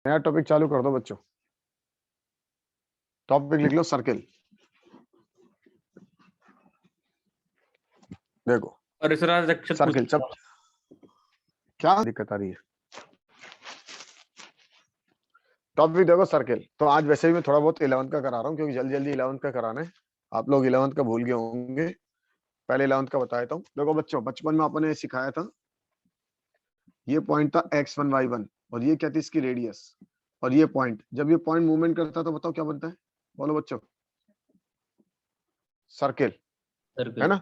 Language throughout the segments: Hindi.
नया टॉपिक चालू कर दो बच्चों। टॉपिक लिख लो सर्किल। देखो और इस तरह रक्षक सर्किल सब क्या दिक्कत आ रही है। टॉपिक देखो सर्किल। तो आज वैसे भी मैं थोड़ा बहुत 11th का करा रहा हूँ क्योंकि जल्दी जल्दी 11th का कराना है। आप लोग 11th का भूल गए होंगे, पहले 11th का बताया था। देखो बच्चों, बचपन में आपने सिखाया था, ये पॉइंट था x1 y1 और ये क्या थी इसकी रेडियस। और ये पॉइंट, जब ये पॉइंट मूवमेंट करता है तो बताओ क्या बनता है, बोलो बच्चों। सर्किल, है ना।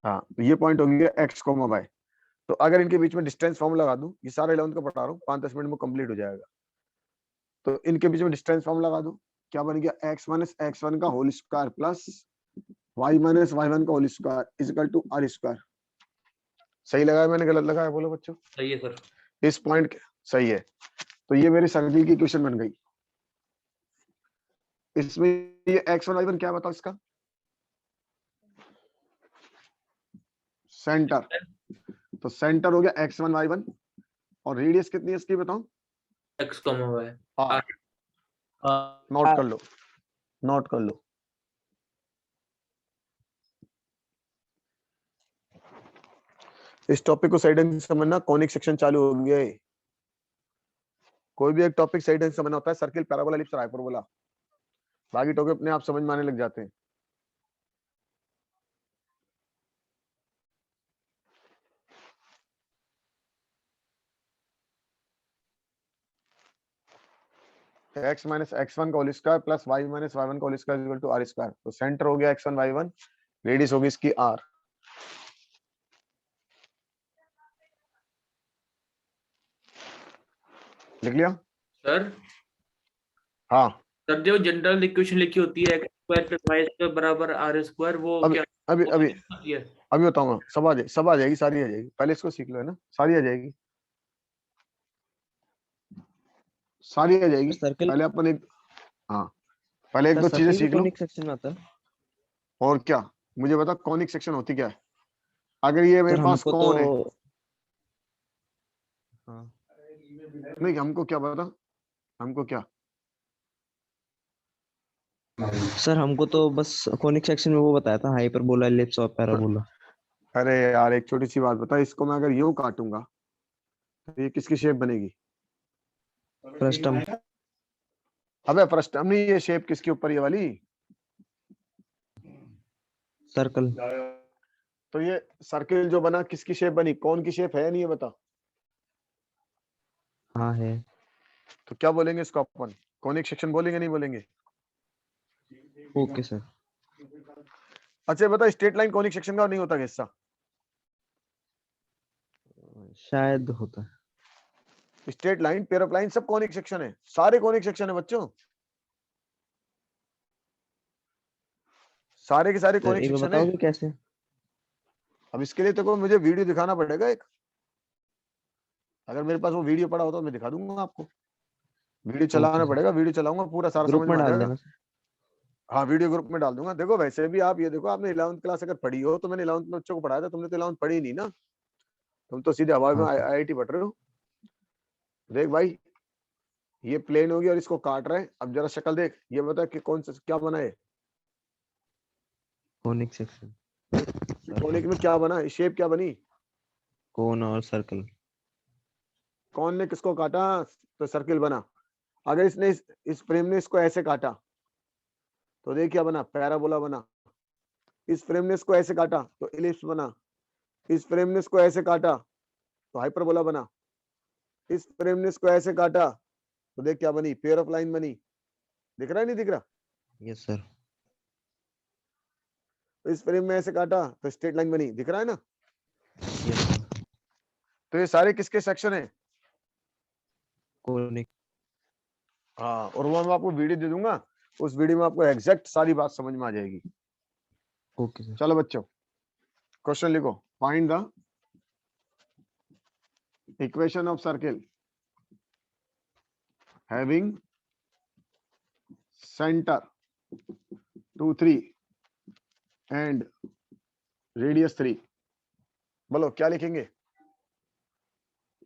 हाँ, तो ये पॉइंट हो गया x, y। तो अगर इनके बीच में डिस्टेंस फॉर्मूला लगा दूं, ये सारा 11th का पढ़ा रहा हूँ, 5-10 मिनट में कंप्लीट हो जाएगा। तो इनके बीच में डिस्टेंस फॉर्मूला लगा दूं, क्या बन गया, x माइनस x1 का whole square plus y minus y1 का whole square is equal to r square. सही लगाया मैंने, गलत लगाया, बोलो बच्चों। सही है सर। इस पॉइंट सही है। तो ये मेरी सर्किल की इक्वेशन बन गई। इसमें ये x1 y1 क्या बताओ इसका सेंटर। तो सेंटर हो गया x1 y1 और रेडियस कितनी है इसकी बताओ, x कम हुआ है r। नोट कर लो, नोट कर लो। इस टॉपिक को सही ढंग से समझना, कॉनिक सेक्शन चालू हो गया है। कोई भी एक टॉपिक सही ढंग से समझना होता है, सर्किल, पैराबोला, एलिप्स और हाइपरबोला। बाकी टॉपिक अपने आप समझ में आने लग जाते हैं। x माइनस x1 का whole square plus y minus y1 का whole square equal to r square. तो सेंटर हो गया x1 y1, रेडियस होगी इसकी r। लिख लिया सर। हाँ। सर जो जनरल इक्वेशन लिखी होती है x square plus y square बराबर r स्क्वायर, वो अभी क्या अभी वो अभी होती है? अभी बताऊंगा, सब आ जाएगी, सारी आ जाएगी। पहले इसको सीख लो, है ना, सारी आ जाएगी, सारी आ जाएगी। सर्कल पहले अपन एक, हाँ, पहले एक दो चीजें सर्कल भी सीख लो। कॉनिक सेक्शन में आता है। और क्या, मुझे बता कॉनिक सेक्शन होती क्या है। अगर ये मेरे सर पास हमको तो कौन है, हाँ नहीं हमको क्या बता, हमको क्या। सर हमको तो बस कॉनिक सेक्शन में वो बताया था, हाइपरबोला, एलिप्स और पैराबोला। अरे यार, एक छोटी सी बात बता, इसको मैं अगर यूं काटूंगा तो ये किसकी शेप बनेगी। फ्रस्टम। अबे फ्रस्टम नहीं, ये शेप किसके ऊपर, ये वाली। सर्कल। तो ये सर्किल जो बना किसकी शेप बनी, कौन की शेप है या नहीं, ये बता। हाँ है। तो क्या बोलेंगे इसको अपन, कॉनिक सेक्शन बोलेंगे नहीं बोलेंगे। Okay sir. अच्छा बता, स्ट्रेट लाइन कॉनिक सेक्शन का नहीं होता क्या हिस्सा। शायद होता है। Straight line, pair of line सब कॉनिक सेक्शन है, सारे कॉनिक सेक्शन है बच्चों, सारे के सारे सर कॉनिक एक बार सेक्शन है। बताओगे कैसे? अब इसके लिए तो मुझे वीडियो दिखाना पड़ेगा एक। अगर मेरे पास वो वीडियो पड़ा हो तो मैं दिखा दूंगा आपको। वीडियो ओके चलाना सर, पड़ेगा, वीडियो चलाऊंगा पूरा सारा ग्रुप समझ में में आ डाल जाएगा। देना सर। हाँ, वीडियो ग्रुप में डाल दूंगा। देखो वैसे भी आप ये देखो, आपने 11th क्लास अगर पढ़ी हो तो मैंने 11th में बच्चों को पढ़ाया था, तुमने तो 11th पढ़ी नहीं ना, तुम तो सीधे हवा में हाँ सर। IIT पढ़ रहे हो। देख भाई, ये प्लेन होगी और इसको काट रहे हैं। अब जरा शक्ल देख, ये बता कि कौन सा क्या बना है, कॉनिक सेक्शन। कॉनिक में क्या बना, शेप क्या बनी। कोन और सर्कल। कौन ने किसको काटा तो सर्किल बना। अगर इसने इस फ्रेम ने इसको ऐसे काटा तो देख क्या बना, पैराबोला बना। इस फ्रेम ने इसको ऐसे काटा तो इलिप्स बना। इस फ्रेम ने इसको ऐसे काटा तो हाइपरबोला बना। इस फ्रेम ने इसको ऐसे काटा तो देख क्या बनी, पेयर ऑफ लाइन बनी। दिख रहा है नहीं दिख रहा। Yes sir. तो इस फ्रेम में ऐसे काटा तो स्ट्रेट लाइन बनी, दिख रहा है ना। Yes sir. तो ये सारे किसके सेक्शन है। कॉनिक। हाँ, और वो मैं आपको वीडियो दे दूंगा, उस वीडियो में आपको एग्जैक्ट सारी बात समझ में आ जाएगी। Okay sir. चलो बच्चों, क्वेश्चन लिखो। Find the equation of circle having centre 2 3 and radius 3। बोलो क्या लिखेंगे।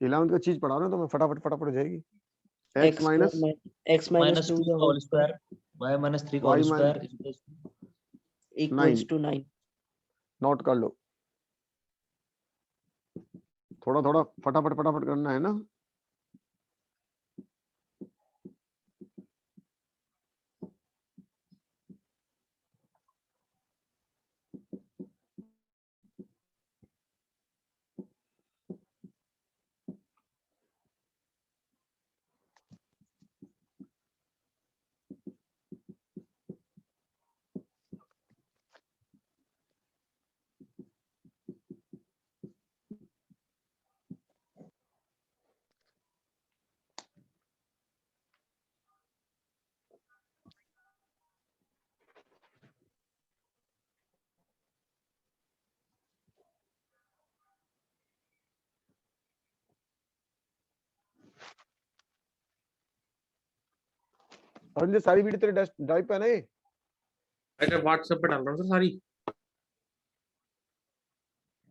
11th का चीज पढ़ा रहा हूं तो मैं फटाफट फटाफट हो जाएगी। x minus x minus 2 2 the का whole whole square, y minus 3 का y whole minus square equals equals to 9. Note कर लो, थोड़ा थोड़ा फटाफट फटाफट करना है ना। और ये सारी वीडियो तेरे ड्राइव पे है ना ये? अरे व्हाट्सएप पे डाल रहा हूँ सर सारी।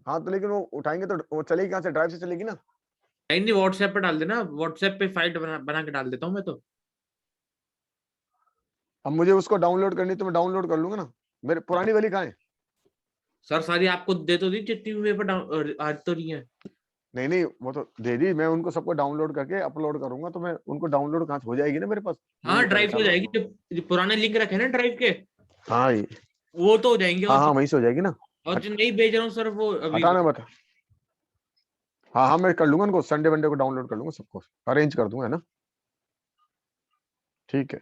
हाँ तो लेकिन वो उठाएंगे तो वो चलेगी कहाँ से, ड्राइव से चलेगी ना। नहीं नहीं व्हाट्सएप पे डाल देना, व्हाट्सएप पे फाइल बना के डाल देता हूँ मैं तो। अब मुझे उसको डाउनलोड करनी तो मैं डाउनलोड कर लूंगा ना। मेरे पुरानी वाली कहाँ है? सर सारी आपको दे तो दी जितनी भी मेरे पे आज तो नहीं है। नहीं नहीं वो तो दे दी, मैं उनको सबको डाउनलोड करके अपलोड करूंगा तो मैं उनको डाउनलोड कहाँ से हो जाएगी ना मेरे पास। हाँ मैं ड्राइव से हो परेशान जाएगी, हूँ। जो पुराने लिंक रखे हैं ना ड्राइव के हाँ वो तो हो जाएंगे। हाँ और हाँ वहीं से हो जाएगी ना। और जो नहीं भेज रहा हूँ सर वो अभी हटाना बता। हाँ हाँ मैं कर लूंगा उनको, संडे वनडे को डाउनलोड कर लूंगा, सबको अरेंज कर दूंगा, है ना। ठीक है,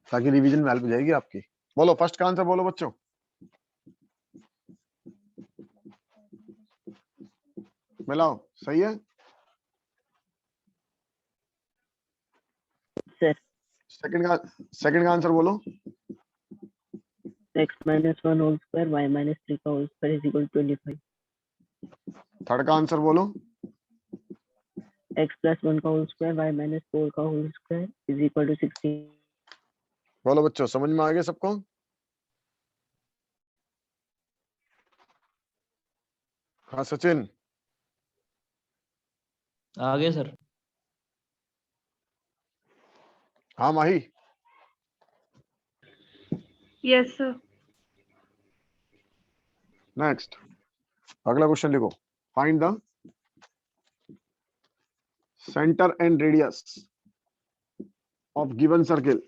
ताकि रिवीजन में हेल्प हो जाएगी आपकी। बोलो फर्स्ट का आंसर बोलो बच्चों। मिलाओ, सही है। Sir, सेकंड का आंसर बोलो। x minus 1 whole square y minus 3 का whole square is equal to 25. Third का आंसर बोलो। x plus 1 का whole square y minus 4 का whole square is equal to 16. बोलो बच्चों, समझ में आ गया सबको? हाँ सचिन। आगे सर। हाँ माही। Yes, sir. नेक्स्ट, अगला क्वेश्चन लिखो। Find the centre and radius of given circle.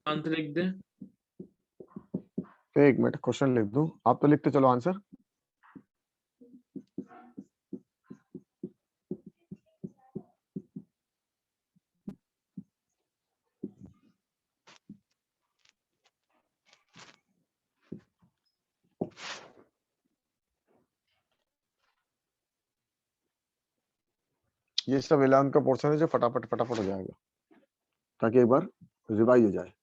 Answer लिख दे। एक मिनट क्वेश्चन लिख दूं, आप तो लिखते चलो आंसर। ये सब 11 का पोर्शन है जो फटाफट फटाफट हो जाएगा, ताकि एक बार रिवाइज हो जाए।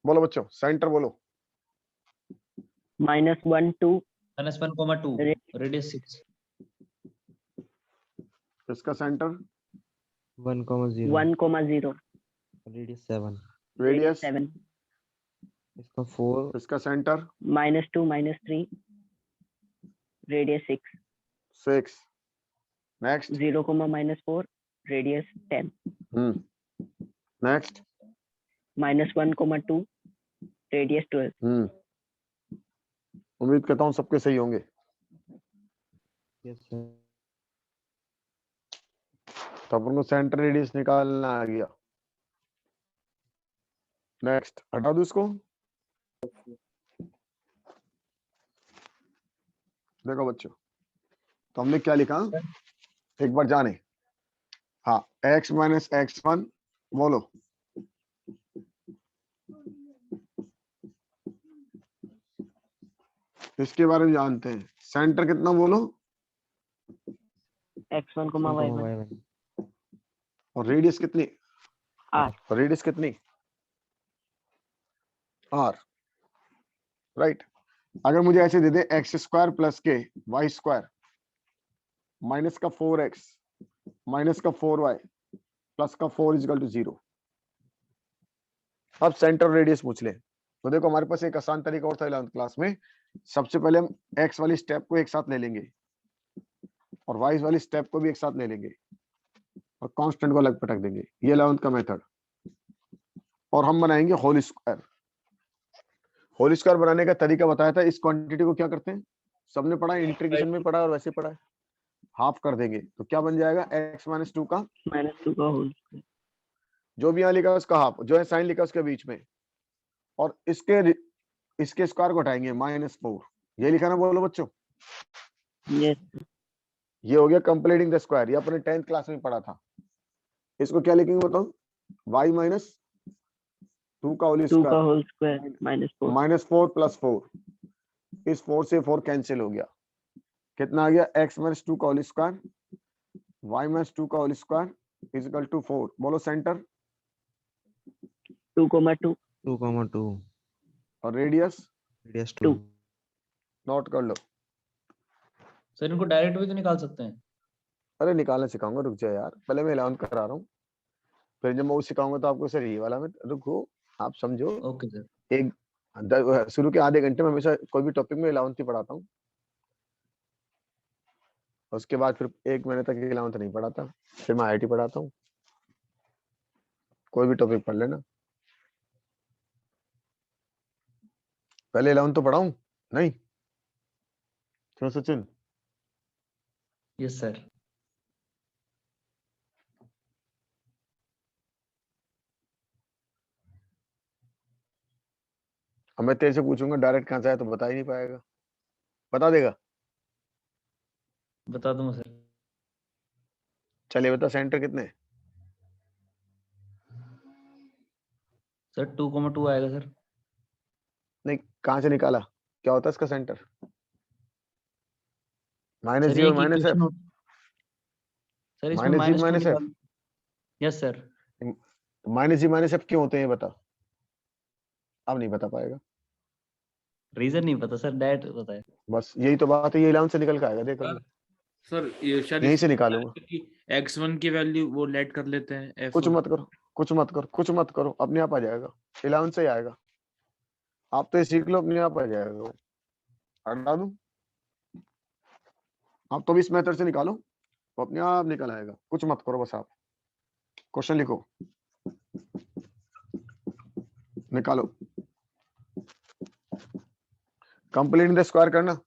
बोलो बच्चों, सेंटर बोलो। minus 1 2 -1, 2 रेडियस 6 इसका सेंटर 1,0 1,0 रेडियस 7, रेडियस 7 इसका 4 इसका centre minus 2 minus 3 radius 6 6। Next 0 minus 4 radius 10 next minus 1 2 radius 12. उम्मीद करता हूँ सबके सही होंगे। Yes sir. तो अपन को सेंटर रेडियस निकालना आ गया। नेक्स्ट हटा दो इसको। देखो बच्चों, तो हमने क्या लिखा एक बार जाने। हाँ x माइनस x1 बोलो। इसके बारे में जानते हैं। सेंटर कितना बोलो? x1 y1 y1 और रेडियस कितनी, R. रेडियस कितनी, आर, राइट। अगर मुझे ऐसे दे दे एक्स स्क्वायर प्लस के वाई स्क्वायर माइनस का 4x माइनस का 4y प्लस का 4 इजिकल टू 0, अब सेंटर रेडियस पूछ ले। तो देखो हमारे पास एक आसान तरीका और था 11th क्लास में। सबसे पहले हम x वाली स्टेप को एक साथ ले लेंगे और y वाली स्टेप को भी एक साथ ले लेंगे और कांस्टेंट को अलग पटक देंगे, ये 11th का मेथड। और हम बनाएंगे होल स्क्वायर। होल स्क्वायर बनाने का तरीका बताया था। इस क्वांटिटी को क्या करते हैं, सबने पढ़ा है, इंटीग्रेशन में पढ़ा है और वैसे पढ़ा है, हाफ कर देंगे तो क्या बन जाएगा, x माइनस 2 का -2 का होल स्क्वायर। जो भी यहाँ लिखा है उसका हाफ, जो है साइन लिखा है उसके बीच में, और इसके स्क्वायर को हटाएंगे -4, ये लिखा ना, बोलो बच्चों। यस ये हो गया कंप्लीटिंग द स्क्वायर, ये अपने 10th क्लास में पढ़ा था। इसको क्या लिखेंगे बताओ, y माइनस 2 का होल 2 का स्क्वायर होल स्क्वायर -4। -4 प्लस 4, इस 4 से 4 कैंसिल हो गया, कितना आ गया, x माइनस 2 का होल स्क्वायर y माइनस 2 का होल स्क्वायर इजिकल टू 4। बोलो सेंटर 2,2 2,2 और रेडियस रेडियस 2। 2। नोट कर लो। सर इनको डायरेक्ट भी तो निकाल सकते हैं। अरे निकालना सिखाऊंगा, रुक जाओ यार, पहले मैं 11th करा रहा हूँ, फिर जब मैं वो सिखाऊंगा तो आपको सर ये वाला में, रुको आप समझो। Okay sir. एक शुरू के आधे घंटे में हमेशा कोई भी टॉपिक में 11th ही पढ़ाता हूँ, उसके बाद फिर 1 महीने तक 11th नहीं पढ़ाता, फिर मैं IIT पढ़ाता हूँ। कोई भी टॉपिक पढ़ लेना, पहले 11th तो पढ़ाऊं नहीं, क्यों सचिन? Yes sir. अब मैं तेरे से पूछूंगा डायरेक्ट कहाँ से आया तो बता ही नहीं पाएगा, बता देगा? बता दूंगा सर। चलिए बता, सेंटर कितने हैं? सर 2,2 आएगा सर। नहीं, कहाँ से निकाला, क्या होता है इसका सेंटर? माइनस सर जी ये और माइनस इक्वेशन एफ, सर इसमें माइनस जी -2 माइनस एफ, निकाल। Yes sir. माइनस जी माइनस एफ क्यों होते हैं ये बता, अब नहीं बता पाएगा। रीजन नहीं पता सर, डायरेक्ट पता है। बस यही तो बात है, ये 11th से निकल के आएगा, देख कर लो। सर ये शायद यहीं से इसमें निकालूंगा। कि x1 की वैल्यू वो लेट कर लेते हैं f कुछ मत करो, कुछ मत करो, कुछ मत करो, अपने आप आ जाएगा, 11th से ही आएगा। आप तो ये सीख लो, अपने आप आ जाएगा वो। हटा दूं, आप तो भी इस मेथड से निकालो, वो अपने आप निकल आएगा, कुछ मत करो, बस आप क्वेश्चन लिखो, निकालो, कंप्लीट द स्क्वायर करना,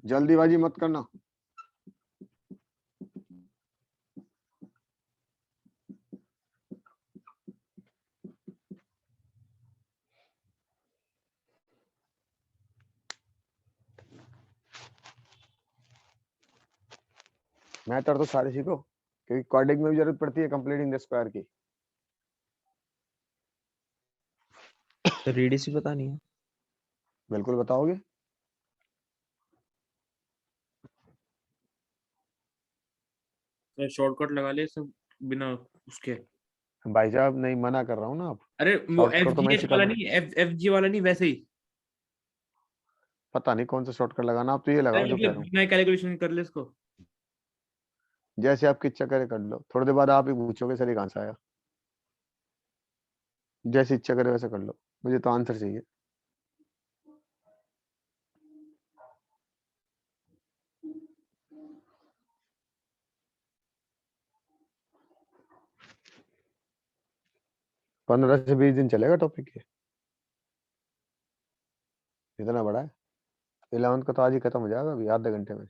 जल्दीबाजी मत करना। मेथड तो सारे सीखो, क्योंकि क्वाड्रेटिक में भी जरूरत पड़ती है कंप्लीटिंग द स्क्वायर की। तो रेडियस ही बतानी है। बिल्कुल बताओगे, सर शॉर्टकट लगा ले सब बिना उसके। भाई साहब नहीं मना कर रहा हूँ ना, आप अरे वो शॉर्टकट तो मैं FGH सिखा वाला दूं, नहीं, FG वाला नहीं, वैसे ही। पता नहीं कौन सा शॉर्टकट लगाना, आप तो ये लगाओ अरे जो कह मतलब रहा हूँ, बिना कैलकुलेशन कर ले इसको। जैसे आपकी इच्छा करे कर लो, थोड़ी देर बाद आप ही पूछोगे सर ये कहाँ से आया, जैसे इच्छा करे वैसे कर लो, मुझे तो आंसर चाहिए। पंद्रह से 20 दिन चलेगा टॉपिक ये, इतना बड़ा है। 11th का तो आज ही खत्म हो जाएगा अभी आधे घंटे में।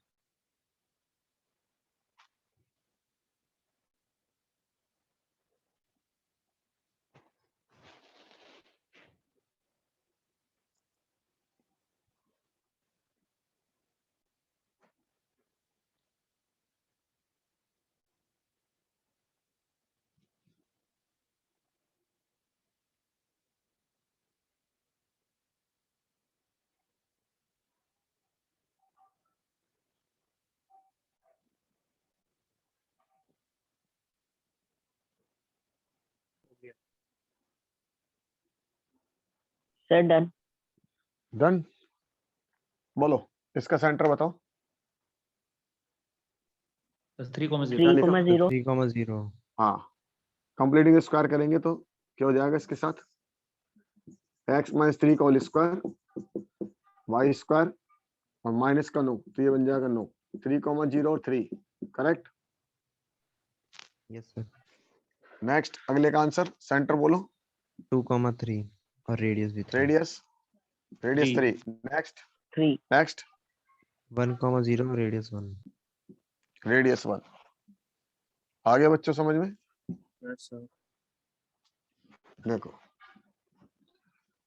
Sir done. डन। बोलो इसका सेंटर बताओ। 3,0 लिखा? 3,0 3,0 हाँ, कंप्लीटिंग स्क्वायर करेंगे तो क्या हो जाएगा इसके साथ? x माइनस 3 का होल स्क्वायर वाई स्क्वायर और माइनस का 9, तो ये बन जाएगा 9। 3,0 और 3, करेक्ट। Yes sir. नेक्स्ट अगले का आंसर सेंटर बोलो। 2,3 और रेडियस भी 3। रेडियस 3। नेक्स्ट 3 नेक्स्ट 1,0 और रेडियस 1। रेडियस 1। आगे बच्चों समझ में? Yes, sir. देखो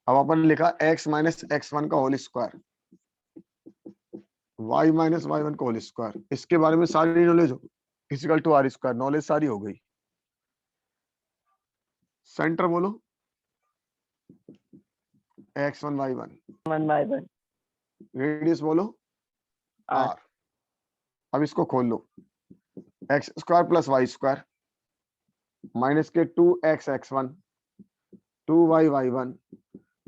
अब अपन लिखा x माइनस x1 का whole square y minus y1 का होल स्क्वायर। इसके बारे में सारी नॉलेज हो, equal to R square, knowledge सारी हो गई। सेंटर बोलो x1 y1। 1 by 1 रेडियस बोलो R r। अब इसको खोल लो, x square plus y square minus के 2x x1 2y y1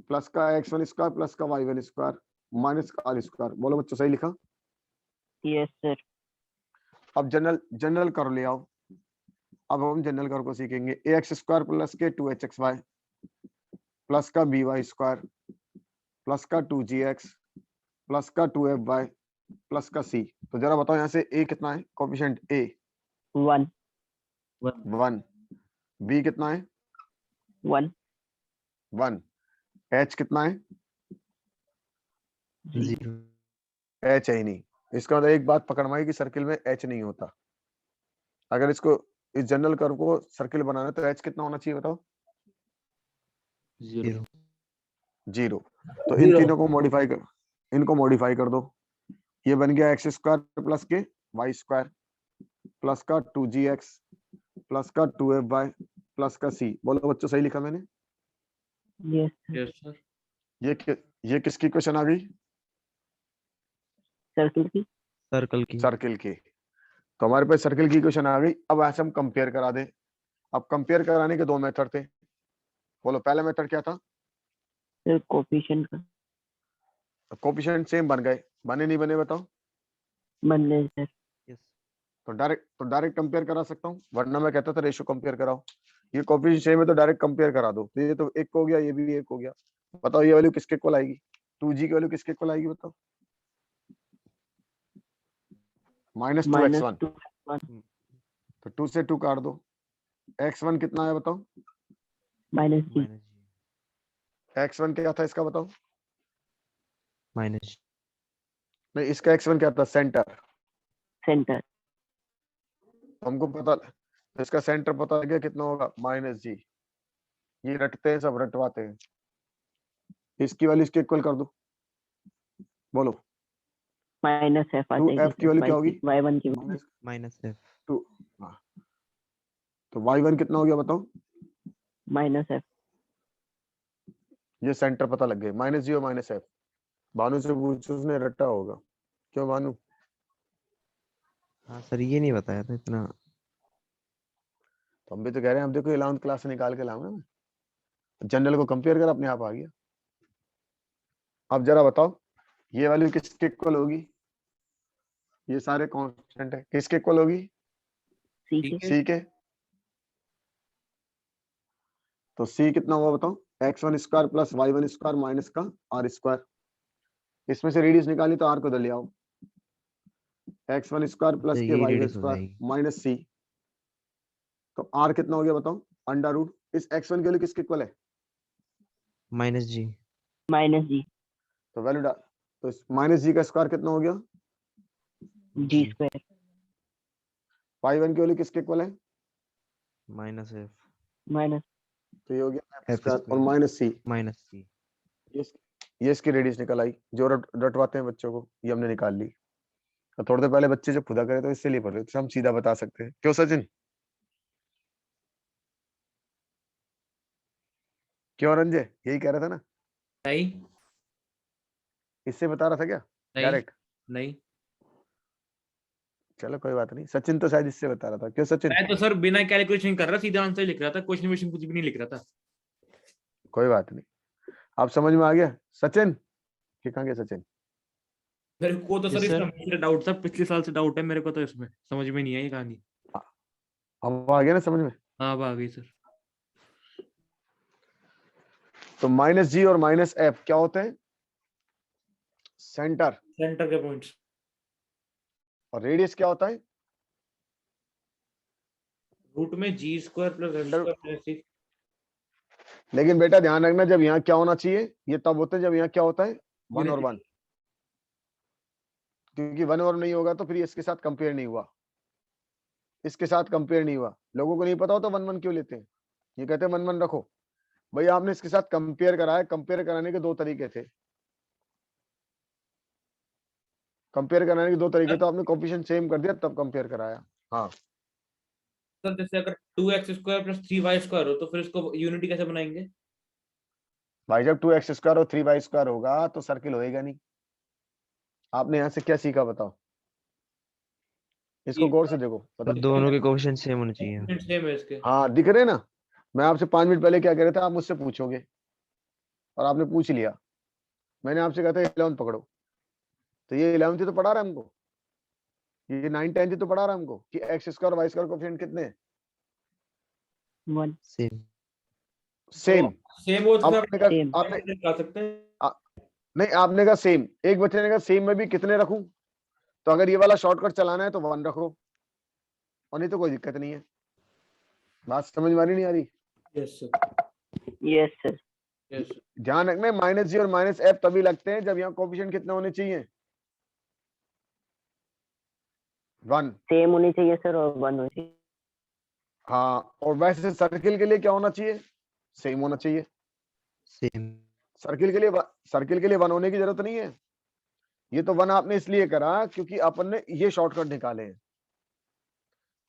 plus का x1 स्क्वायर प्लस का y1 स्क्वायर माइनस का r स्क्वायर। बोलो बच्चों सही लिखा? yes sir अब जनरल कर ले आओ। अब हम जनरल कर को सीखेंगे। ax स्क्वायर प्लस के 2hxy प्लस का by स्क्वायर प्लस का 2gx प्लस का 2fy प्लस का c। तो जरा बताओ यहाँ से a कितना है? कोफिशिएंट a 1 1, b कितना है? 1 1, h कितना है? 0। h है ही नहीं। इसका मतलब एक बात पकड़ में आई कि सर्किल में h नहीं होता। अगर इसको इस जनरल कर्व को सर्किल बनाना है तो h कितना होना चाहिए बताओ? 0। 0। तो इन तीनों को मॉडिफाई कर, इनको मॉडिफाई कर दो। ये बन गया एक्स स्क्वायर प्लस के वाई स्क्वायर प्लस का 2gx प्लस का 2fy प्लस का c। बोलो बच्चों सही लिखा मैंने? yes sir Yes, sir. ये किसकी क्वेश्चन आ गई? सर्किल की सर्कल की। सर्किल की। तो हमारे पास सर्किल की क्वेश्चन आ गई। अब ऐसे हम कंपेयर करा दें। अब कंपेयर कराने के दो मेथड थे। बोलो पहला मेथड क्या था? सर कोफिशिएंट का कोफिशिएंट सेम बन गए, बने नहीं बने बताओ? बन गए सर यस। तो डायरेक्ट कंपेयर करा सकता हूँ, वरना मैं कहता था रेशियो कंपेयर कराओ। ये कोफिशिएंट सेम है तो डायरेक्ट कंपेयर करा दो। तो ये तो एक हो गया, ये भी एक हो गया। बताओ ये वैल्यू किसके इक्वल आएगी? 2g की वैल्यू किसके इक्वल आएगी बताओ? -2x1। 2 तो 2 से 2 काट दो। x1 कितना है बताओ? -g x1 क्या था इसका बताओ? माइनस। नहीं, इसका x1 क्या था? सेंटर। सेंटर हमको पता, इसका सेंटर पता लग गया कितना होगा? -g। ये रटते हैं, सब रटवाते हैं। इसकी वैल्यू इसके इक्वल कर दो। बोलो -f आ 2f की वैल्यू क्या होगी? y1 की माइनस f। 2। तो y1 कितना हो गया बताओ? -f ये सेंटर पता लग गए, -g और -f। भानु से पूछो, उसने रट्टा होगा। क्यों भानु? हाँ सर, ये नहीं बताया था इतना। तो हम भी तो कह रहे हैं, हम देखो 11th क्लास से निकाल के लाऊंगा मैं। जनरल को कंपेयर कर, अपने आप आ गया। अब जरा बताओ ये वैल्यू किसके इक्वल होगी? ये सारे कांस्टेंट है, किसके इक्वल होगी? c ठीक के है। c के। तो c कितना हुआ बताओ? x1 square plus y1 square minus का r स्क्वायर। इसमें से रेडियस निकाली तो r को इधर ले आओ। x1 स्क्वायर प्लस के यही y1 रेडियस हो स्क्वायर जाएगी। Minus c। तो r कितना हो गया बताओ? अंडर रूट इस x1 के लिए किसके इक्वल है? -g। -g तो वैल्यू डाल, तो -g का स्क्वायर कितना हो गया? g स्क्वायर y1 की वैल्यू किसके इक्वल है? -f। माइनस तो ये हो गया f स्क्वायर और स्क्वायर -c। -c। ये इसकी रेडियस निकल आई। जो रटवाते हैं बच्चों को, ये हमने निकाल ली। तो थोड़ी देर पहले बच्चे जब खुदा करे तो इससे लिए पढ़ रहे थे, हम सीधा बता सकते हैं। क्यों सचिन? क्यों रंजय? यही कह रहा था ना? नहीं इससे बता रहा था क्या नहीं डायरेक्ट? नहीं, चलो कोई बात नहीं, सचिन तो शायद इससे बता रहा था। क्यों सचिन? मैं तो सर बिना कैलकुलेशन कर रहा, सीधा आंसर लिख रहा था, क्वेश्चन कुछ भी नहीं लिख रहा था। कोई बात नहीं। आप समझ में आ गया? सचिन कि कहाँ गया सचिन? मेरे को तो Yes, सर sir. इसमें हमेशा डाउट था, पिछले साल से डाउट है मेरे को, तो इसमें समझ में नहीं आई कहानी। अब आ गया ना समझ में? हाँ अब आ गई सर। तो माइनस जी और माइनस एफ क्या होते हैं? सेंटर। सेंटर के पॉइंट्स। और रेडियस क्या होता है? रूट में g square plus f square minus c. लेकिन बेटा ध्यान रखना, जब यहाँ क्या होना चाहिए, ये तब होते हैं जब यहाँ क्या होता है, 1 और 1, क्योंकि 1 और नहीं होगा तो फिर इसके साथ कंपेयर नहीं हुआ, इसके साथ कंपेयर नहीं हुआ। लोगों को नहीं पता होता 1 1 क्यों लेते हैं, ये कहते हैं 1 1 रखो। भाई आपने इसके साथ कंपेयर कराया, कंपेयर कराने के 2 तरीके थे, कंपेयर कराने के 2 तरीके, तो आपने कोएफिशिएंट सेम कर दिया तब कंपेयर कराया। हाँ सर जैसे अगर 2x square plus 3y square हो तो फिर इसको यूनिटी कैसे बनाएंगे? भाई, जब 2x स्क्वायर और 3y स्क्वायर होगा तो सर्किल होएगा नहीं। आपने यहाँ से क्या सीखा बताओ? इसको गौर से देखो, तो बताओ। दोनों के कोएफिशिएंट सेम होने चाहिए। सेम है इसके। हाँ दिख रहे ना, मैं आपसे 5 मिनट पहले क्या कह रहा था, आप मुझसे पूछोगे और आपने पूछ लिया। मैंने आपसे कहा था 11 पकड़ो, तो ये 11 तो पढ़ा रहा है हमको, ये 9 10 तो पढ़ा रहा है हमको कि x square Y square coefficient कितने हैं? 1 सेम। सेम। सेम हो तो आपने कहा, Same. आपने निकाल सकते हैं। नहीं, आपने कहा सेम, एक बच्चे ने कहा सेम में भी कितने रखूं, तो अगर ये वाला शॉर्टकट चलाना है तो 1 रखो, और नहीं तो कोई दिक्कत नहीं है। बात समझ में आ रही नहीं आ रही? Yes sir. Yes, sir. Yes ध्यान रखना, माइनस जी और माइनस एफ तभी लगते हैं जब यहाँ कोएफिशिएंट कितने होने चाहिए, 1। Same होनी चाहिए सर और 1 होनी चाहिए। हाँ, और वैसे सर्किल के लिए क्या होना चाहिए? सेम होना चाहिए। सेम। सर्किल के लिए 1 होने की जरूरत नहीं है। ये तो 1 आपने इसलिए करा क्योंकि अपन ने ये शॉर्टकट निकाले हैं।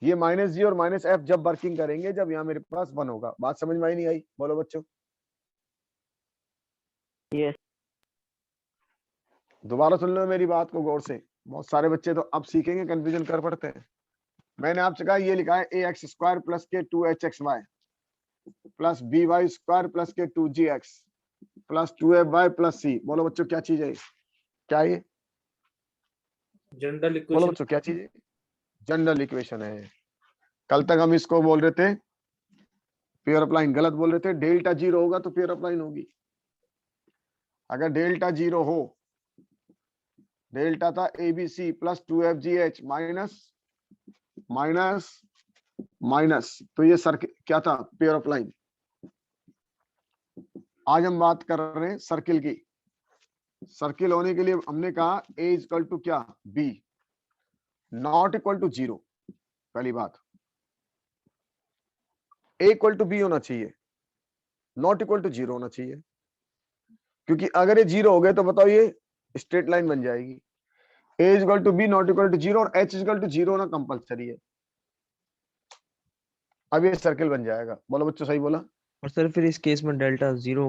ये माइनस जी और माइनस एफ जब वर्किंग करेंगे जब यहाँ मेरे पास 1 होगा। बात समझ में आई नहीं आई? बोलो बच्चों। Yes. दोबारा सुन लो मेरी बात को गौर से, बहुत सारे बच्चे तो अब सीखेंगे, कंफ्यूजन कर पड़ते हैं। मैंने आपसे कहा ये लिखा है ए एक्स स्क्वायर प्लस के 2hxy plus B Y square plus के 2gx प्लस 2fy प्लस सी। बोलो बच्चों क्या चीज है? क्या है ये? जनरल बोलो इक्वेशन। बच्चों क्या चीज है? जनरल इक्वेशन है। कल तक हम इसको बोल रहे थे प्योर अपलाइन, गलत बोल रहे थे। डेल्टा 0 होगा तो प्योर अपलाइन होगी। अगर डेल्टा 0 हो, डेल्टा था ABC plus 2fgh minus minus minus, तो ये सर्किल क्या था? Pure upline. आज हम बात कर रहे हैं सर्किल की। सर्किल होने के लिए हमने कहा ए इक्वल टू क्या? B, not equal to 0। पहली बात, ए इक्वल टू बी होना चाहिए, नॉट इक्वल टू 0 होना चाहिए, क्योंकि अगर ये 0 हो गए तो बताओ ये स्ट्रेट लाइन बन जाएगी। A equal to b not equal to 0 और एच इक्वल टू 0 होना कंपलसरी है। अब ये सर्किल बन जाएगा। बोलो बच्चों सही बोला? और सर फिर इस केस में डेल्टा 0